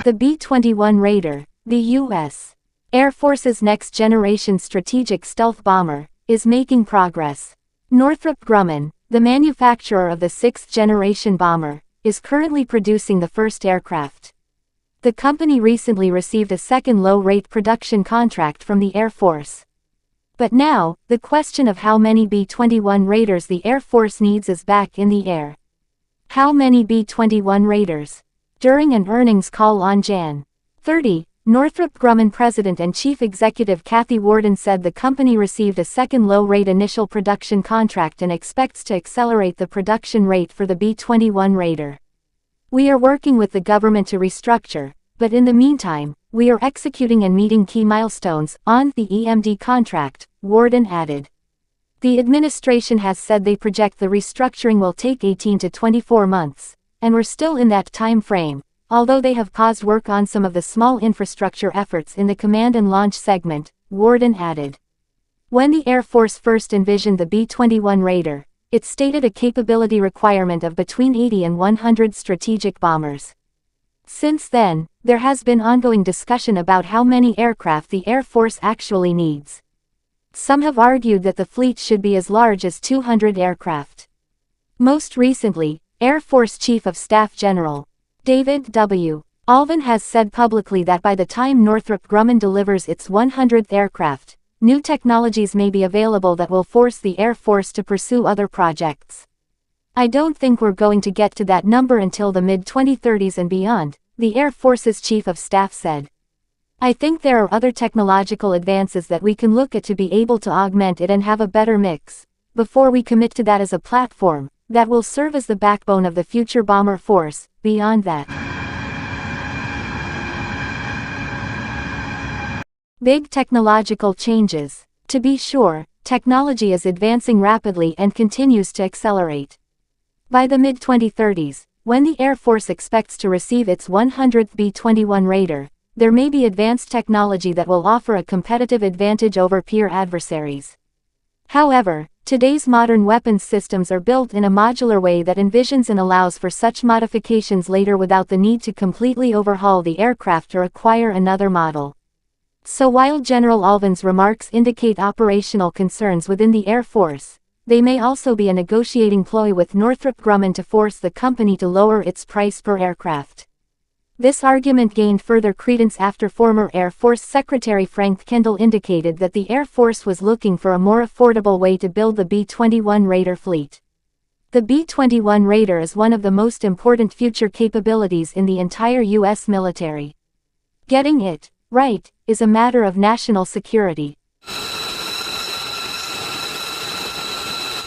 The B-21 Raider, the U.S. Air Force's next-generation strategic stealth bomber, is making progress. Northrop Grumman, the manufacturer of the sixth-generation bomber, is currently producing the first aircraft. The company recently received a second low-rate production contract from the Air Force. But now, the question of how many B-21 Raiders the Air Force needs is back in the air. How many B-21 Raiders? During an earnings call on Jan. 30, Northrop Grumman President and Chief Executive Kathy Warden said the company received a second low-rate initial production contract and expects to accelerate the production rate for the B-21 Raider. "We are working with the government to restructure, but in the meantime, we are executing and meeting key milestones on the EMD contract," Warden added. The administration has said they project the restructuring will take 18 to 24 months, and we're still in that time frame, although they have paused work on some of the small infrastructure efforts in the command and launch segment, Warden added. When the Air Force first envisioned the B-21 Raider, it stated a capability requirement of between 80 and 100 strategic bombers. Since then, there has been ongoing discussion about how many aircraft the Air Force actually needs. Some have argued that the fleet should be as large as 200 aircraft. Most recently, Air Force Chief of Staff General David W. Alvin has said publicly that by the time Northrop Grumman delivers its 100th aircraft, new technologies may be available that will force the Air Force to pursue other projects. "I don't think we're going to get to that number until the mid-2030s and beyond," the Air Force's Chief of Staff said. "I think there are other technological advances that we can look at to be able to augment it and have a better mix, before we commit to that as a platform that will serve as the backbone of the future bomber force. Beyond that, big technological changes. To be sure, technology is advancing rapidly and continues to accelerate. By the mid-2030s, when the Air Force expects to receive its 100th B-21 Raider, there may be advanced technology that will offer a competitive advantage over peer adversaries. However, today's modern weapons systems are built in a modular way that envisions and allows for such modifications later without the need to completely overhaul the aircraft or acquire another model. So while General Alvin's remarks indicate operational concerns within the Air Force, they may also be a negotiating ploy with Northrop Grumman to force the company to lower its price per aircraft. This argument gained further credence after former Air Force Secretary Frank Kendall indicated that the Air Force was looking for a more affordable way to build the B-21 Raider fleet. The B-21 Raider is one of the most important future capabilities in the entire U.S. military. Getting it right is a matter of national security.